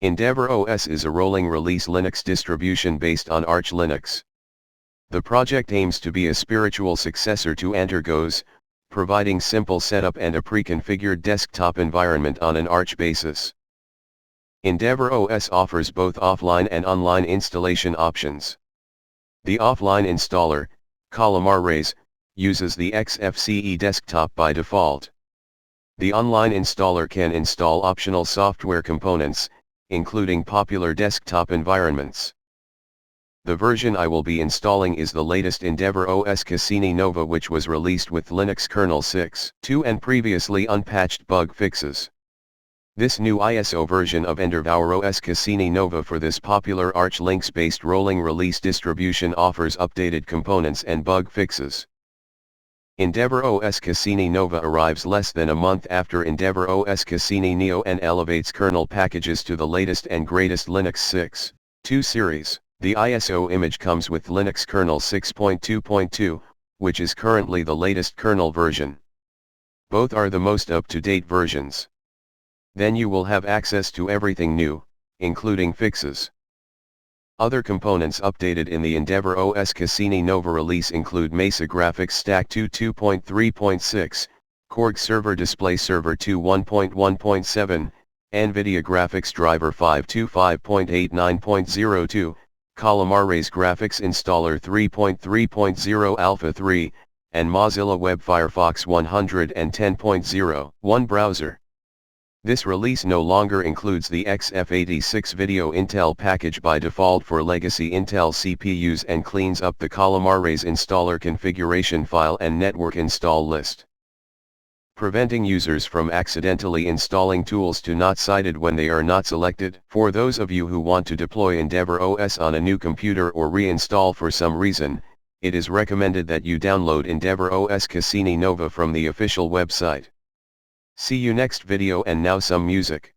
EndeavourOS is a rolling release Linux distribution based on Arch Linux. The project aims to be a spiritual successor to EndeavourOS, providing simple setup and a pre-configured desktop environment on an Arch basis. EndeavourOS offers both offline and online installation options. The offline installer, EndeavourOS, uses the XFCE desktop by default. The online installer can install optional software components, including popular desktop environments. The version I will be installing is the latest EndeavourOS Cassini Nova, which was released with Linux kernel 6.2 and previously unpatched bug fixes. This new ISO version of EndeavourOS Cassini Nova for this popular Arch Linux-based rolling release distribution offers updated components and bug fixes. EndeavourOS Cassini Nova arrives less than a month after EndeavourOS Cassini Neo and elevates kernel packages to the latest and greatest Linux 6.2 series. The ISO image comes with Linux kernel 6.2.2, which is currently the latest kernel version. Both are the most up-to-date versions. Then you will have access to everything new, including fixes. Other components updated in the EndeavourOS Cassini Nova release include Mesa Graphics Stack 2 2.3.6, Korg Server Display Server 2 1.1.7, NVIDIA Graphics Driver 5.2.5.89.02, EndeavourOS Graphics Installer 3.3.0 Alpha 3, and Mozilla Web Firefox 110.0. Browser. This release no longer includes the XF86 Video Intel package by default for legacy Intel CPUs and cleans up the EndeavourOS installer configuration file and network install list, preventing users from accidentally installing tools to not cited when they are not selected. For those of you who want to deploy EndeavourOS on a new computer or reinstall for some reason, it is recommended that you download EndeavourOS Cassini Nova from the official website. See you next video, and now some music.